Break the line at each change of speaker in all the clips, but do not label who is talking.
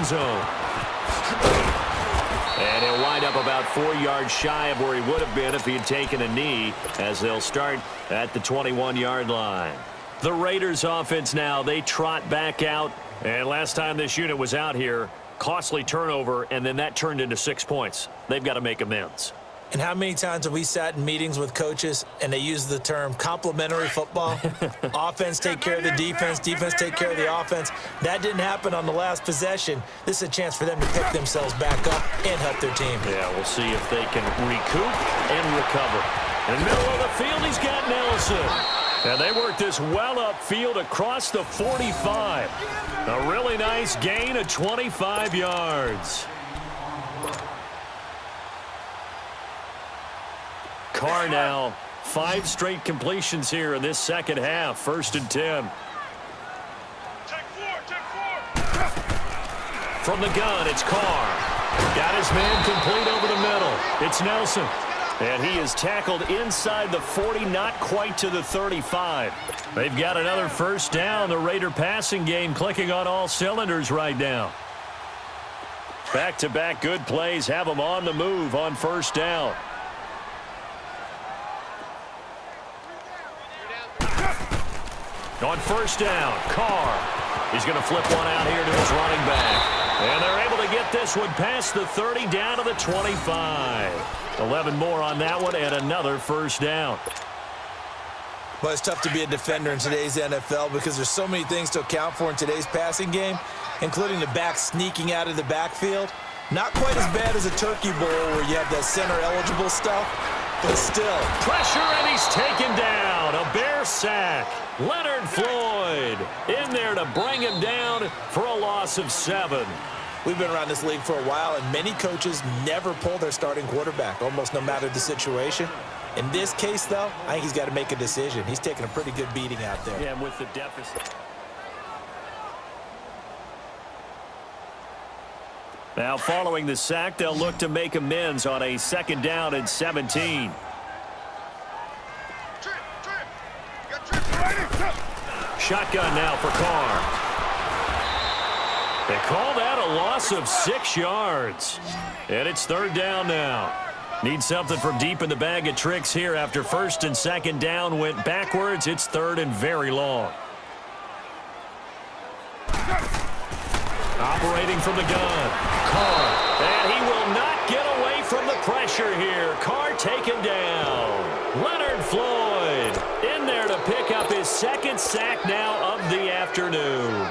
end zone. And he'll wind up about 4 yards shy of where he would have been if he had taken a knee, as they'll start at the 21-yard line. The Raiders offense now, they trot back out. And last time this unit was out here, costly turnover, and then that turned into 6 points. They've got to make amends.
And how many times have we sat in meetings with coaches and they use the term complementary football? Offense take care of the defense, defense take care of the offense. That didn't happen on the last possession. This is a chance for them to pick themselves back up and help their team.
Yeah, we'll see if they can recoup and recover. In the middle of the field, he's got Nelson. And they work this well upfield across the 45. A really nice gain of 25 yards. Carr now, 5 straight completions here in this second half. 1st and 10. From the gun, it's Carr. Got his man complete over the middle. It's Nelson. And he is tackled inside the 40, not quite to the 35. They've got another first down. The Raider passing game clicking on all cylinders right now. Back-to-back good plays have them on the move on first down. On first down, Carr. He's going to flip one out here to his running back. And they're able to get this one past the 30 down to the 25. 11 more on that one and another first down.
Well, it's tough to be a defender in today's NFL because there's so many things to account for in today's passing game, including the back sneaking out of the backfield. Not quite as bad as a turkey bowl where you have that center-eligible stuff, but still.
Pressure, and he's taken down. A Bear sack. Leonard Floyd in there to bring him down for a loss of 7.
We've been around this league for a while, and many coaches never pull their starting quarterback, almost no matter the situation. In this case, though, I think he's got to make a decision. He's taking a pretty good beating out there.
Yeah, with the deficit. Now, following the sack, they'll look to make amends on a 2nd down and 17. Shotgun now for Carr. They call that a loss of 6 yards. And it's 3rd down now. Need something from deep in the bag of tricks here after 1st and 2nd down went backwards. It's 3rd and very long. Operating from the gun. Carr. And he will not get away from the pressure here. Carr taken down. Leonard Floyd in there to pick up his 2nd sack now of the afternoon.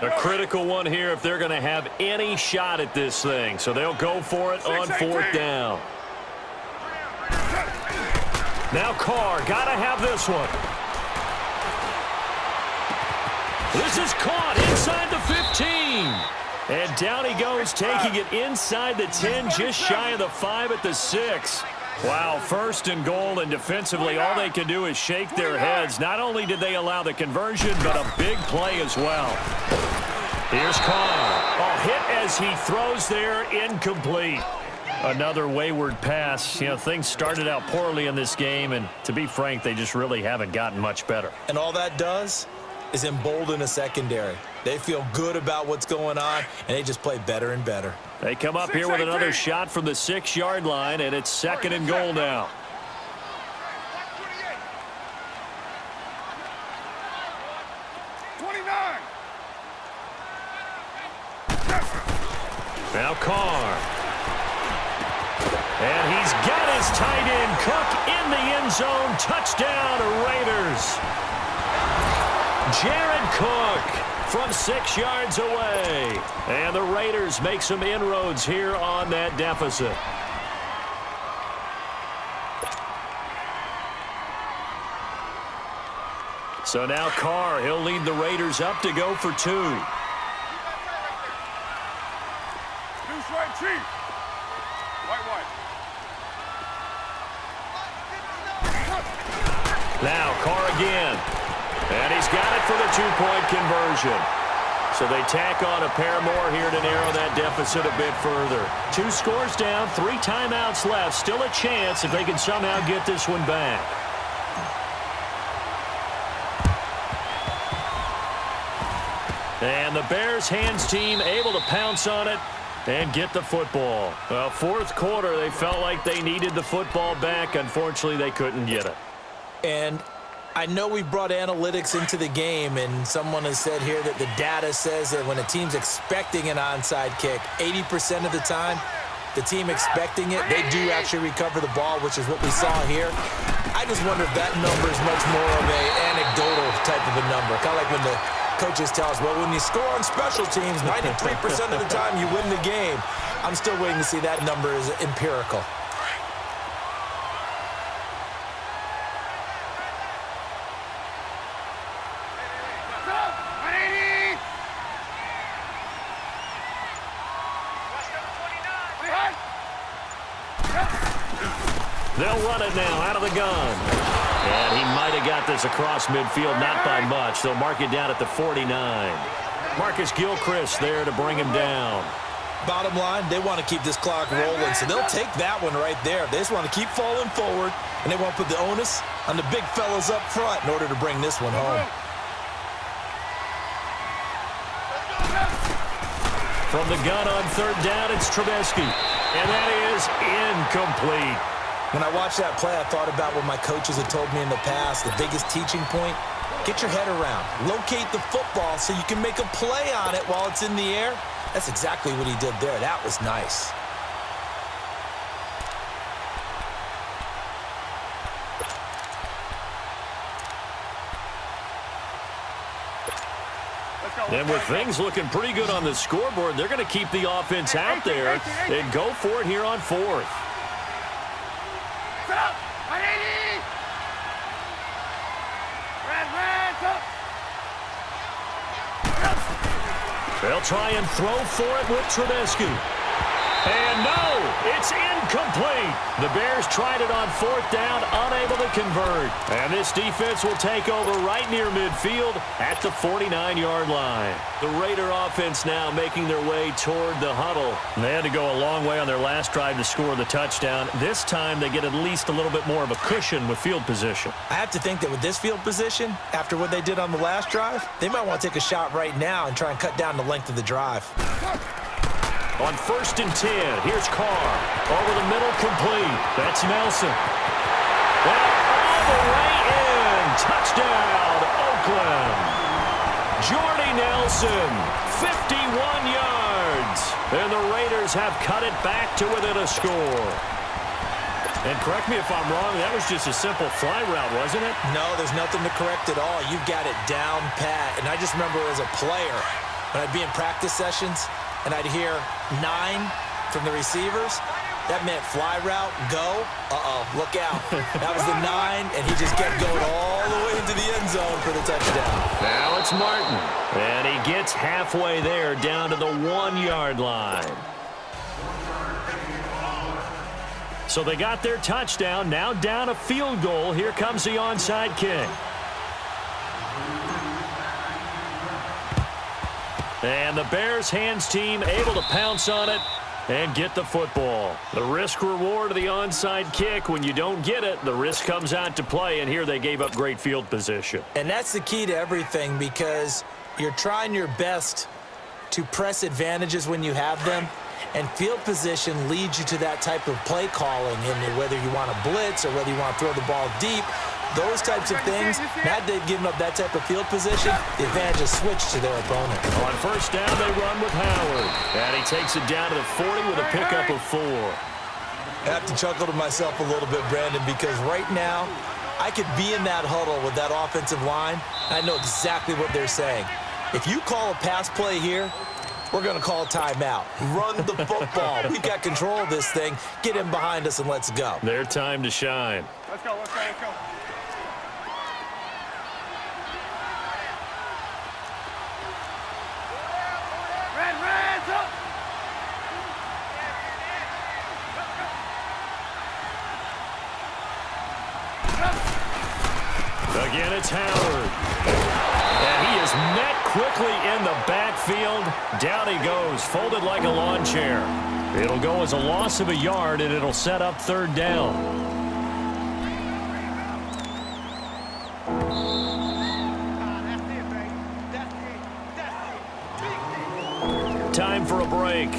A critical one here if they're going to have any shot at this thing. So they'll go for it on 4th down. Now Carr, got to have this one. This is caught inside the 15. And down he goes, taking it inside the 10, just shy of the 5 at the 6. Wow, 1st and goal, and defensively all they can do is shake their heads. Not only did they allow the conversion, but a big play as well. Here's Carr. Oh, hit as he throws there, incomplete. Another wayward pass. You know, things started out poorly in this game, and to be frank, they just really haven't gotten much better.
And all that does is embolden a secondary. They feel good about what's going on, and they just play better and better.
They come up here with another shot from the 6-yard line, and it's 2nd and goal now. Now Carr. And he's got his tight end, Cook, in the end zone. Touchdown, Raiders. Jared Cook from 6 yards away. And the Raiders make some inroads here on that deficit. So now Carr, he'll lead the Raiders up to go for 2. Now Carr again. And he's got it for the 2-point conversion. So they tack on a pair more here to narrow that deficit a bit further. 2 scores down, 3 timeouts left. Still a chance if they can somehow get this one back. And the Bears hands team able to pounce on it and get the football. Well, fourth quarter, they felt like they needed the football back. Unfortunately, they couldn't get it.
And I know we've brought analytics into the game, and someone has said here that the data says that when a team's expecting an onside kick, 80% of the time, the team expecting it, they do actually recover the ball, which is what we saw here. I just wonder if that number is much more of an anecdotal type of a number. Kind of like when the coaches tell us, well, when you score on special teams, 93% of the time you win the game. I'm still waiting to see that number is empirical.
They'll run it now out of the gun. And he might have got this across midfield, not by much. They'll mark it down at the 49. Marcus Gilchrist there to bring him down.
Bottom line, they want to keep this clock rolling, so they'll take that one right there. They just want to keep falling forward, and they want to put the onus on the big fellas up front in order to bring this one home.
From the gun on third down, it's Trubisky. And that is incomplete.
When I watched that play, I thought about what my coaches had told me in the past. The biggest teaching point, get your head around. Locate the football so you can make a play on it while it's in the air. That's exactly what he did there. That was nice.
And with things looking pretty good on the scoreboard, they're going to keep the offense out there and go for it here on fourth. They'll try and throw for it with Trubisky. And no, it's incomplete. The Bears tried it on fourth down, unable to convert. And this defense will take over right near midfield at the 49-yard line. The Raider offense now making their way toward the huddle. And they had to go a long way on their last drive to score the touchdown. This time they get at least a little bit more of a cushion with field position.
I have to think that with this field position, after what they did on the last drive, they might want to take a shot right now and try and cut down the length of the drive.
On 1st and 10, here's Carr. Over the middle, complete. That's Nelson. And all the way in. Touchdown, Oakland. Jordy Nelson, 51 yards. And the Raiders have cut it back to within a score. And correct me if I'm wrong, that was just a simple fly route, wasn't it?
No, there's nothing to correct at all. You've got it down pat. And I just remember as a player, when I'd be in practice sessions, and I'd hear 9 from the receivers, that meant fly route, go, look out. That was the 9, and he just kept going all the way into the end zone for the touchdown.
Now it's Martin, and he gets halfway there down to the 1-yard line. So they got their touchdown, now down a field goal. Here comes the onside kick. And the Bears hands team able to pounce on it and get the football. The risk reward of the onside kick, when you don't get it, the risk comes out to play, and here they gave up great field position.
And that's the key to everything, because you're trying your best to press advantages when you have them, and field position leads you to that type of play calling, and whether you want to blitz or whether you want to throw the ball deep, those types of things. Now they've given up that type of field position, the advantage is switched to their opponent.
On 1st down, they run with Howard. And he takes it down to the 40 with a pickup of 4.
I have to chuckle to myself a little bit, Brandon, because right now I could be in that huddle with that offensive line. I know exactly what they're saying. If you call a pass play here, we're going to call a timeout. Run the football. We've got control of this thing. Get him behind us and let's go.
Their time to shine.
Let's go, let's go, let's go.
Again, it's Howard. And he is met quickly in the backfield. Down he goes, folded like a lawn chair. It'll go as a loss of a yard, and it'll set up third down. Time for a break.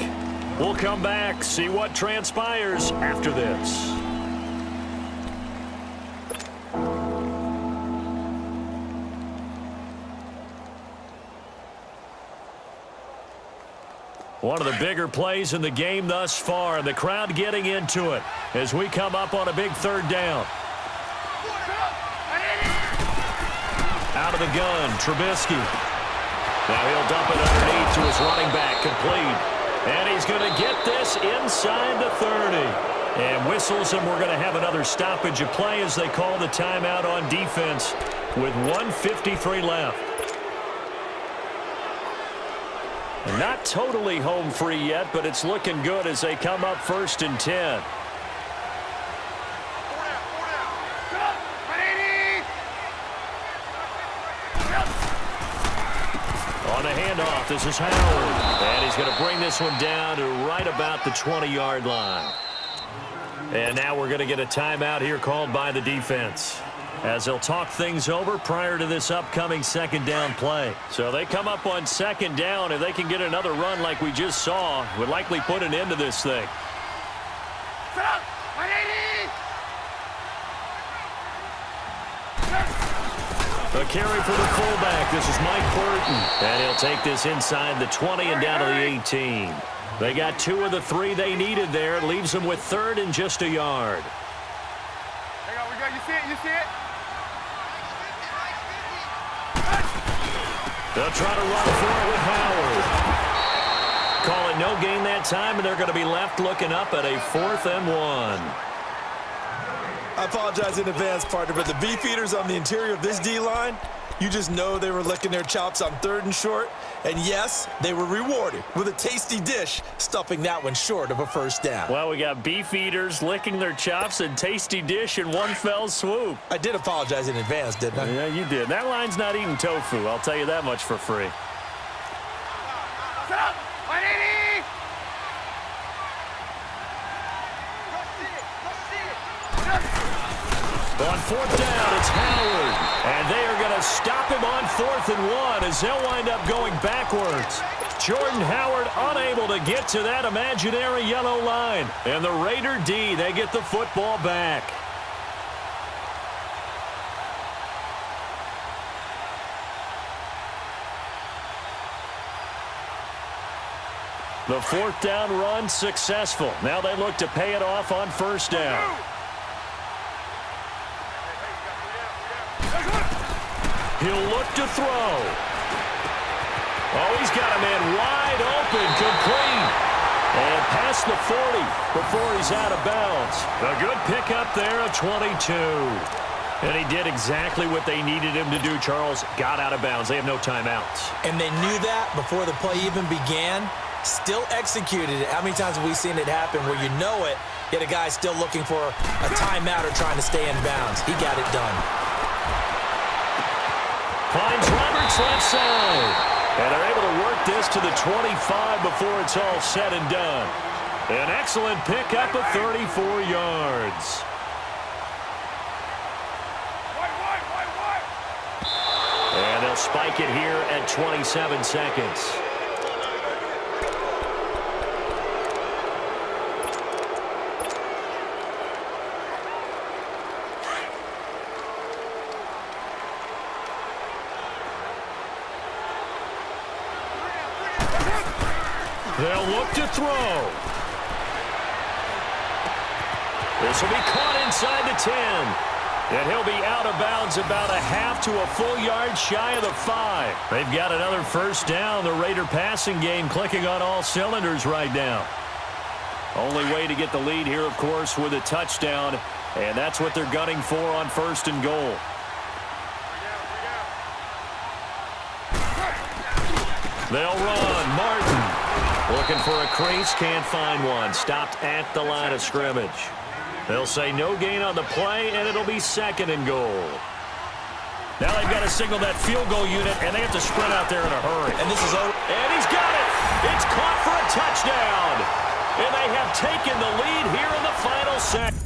We'll come back, see what transpires after this. One of the bigger plays in the game thus far, and the crowd getting into it as we come up on a big third down. Out of the gun, Trubisky. Now he'll dump it underneath to his running back, complete. And he's going to get this inside the 30. And whistles, and we're going to have another stoppage of play as they call the timeout on defense with 1:53 left. Not totally home free yet, but it's looking good as they come up 1st and 10. On the handoff, this is Howard. And he's going to bring this one down to right about the 20-yard line. And now we're going to get a timeout here called by the defense, as they'll talk things over prior to this upcoming second down play. So they come up on second down. If they can get another run like we just saw, would likely put an end to this thing. A carry for the fullback. This is Mike Burton. And he'll take this inside the 20 and down to the 18. They got 2 of the 3 they needed there. It leaves them with 3rd and just a yard. You see it? You see it? They'll try to run for it with Howard. Call it no gain that time, and they're going to be left looking up at a 4th and 1.
I apologize in advance, partner, but the beefeaters on the interior of this D-line, you just know they were licking their chops on 3rd and short. And yes, they were rewarded with a tasty dish, stuffing that one short of a first down.
Well, we got beef eaters licking their chops and tasty dish in one fell swoop.
I did apologize in advance, didn't I?
Yeah, you did. That line's not eating tofu. I'll tell you that much for free. On 4th down, it's Howard. And they are going to stop him on 4th and 1 as they'll wind up going backwards. Jordan Howard unable to get to that imaginary yellow line. And the Raider D, they get the football back. The 4th down run successful. Now they look to pay it off on 1st down. He'll look to throw. Oh, he's got a man wide open, complete. And past the 40 before he's out of bounds. A good pickup there, a 22. And he did exactly what they needed him to do, Charles. Got out of bounds. They have no timeouts.
And they knew that before the play even began. Still executed it. How many times have we seen it happen where you know it, yet a guy still looking for a timeout or trying to stay in bounds? He got it done.
Finds Roberts left side. And they're able to work this to the 25 before it's all said and done. An excellent pickup of 34 yards. And they'll spike it here at 27 seconds. They'll look to throw. This will be caught inside the 10. And he'll be out of bounds about a half to a full yard shy of the 5. They've got another first down. The Raider passing game clicking on all cylinders right now. Only way to get the lead here, of course, with a touchdown. And that's what they're gunning for on 1st and goal. They'll run. Martin looking for a crease, can't find one. Stopped at the line of scrimmage. They'll say no gain on the play, and it'll be 2nd and goal. Now they've got to signal that field goal unit, and they have to sprint out there in a hurry.
And this is over.
And he's got it. It's caught for a touchdown. And they have taken the lead here in the final set.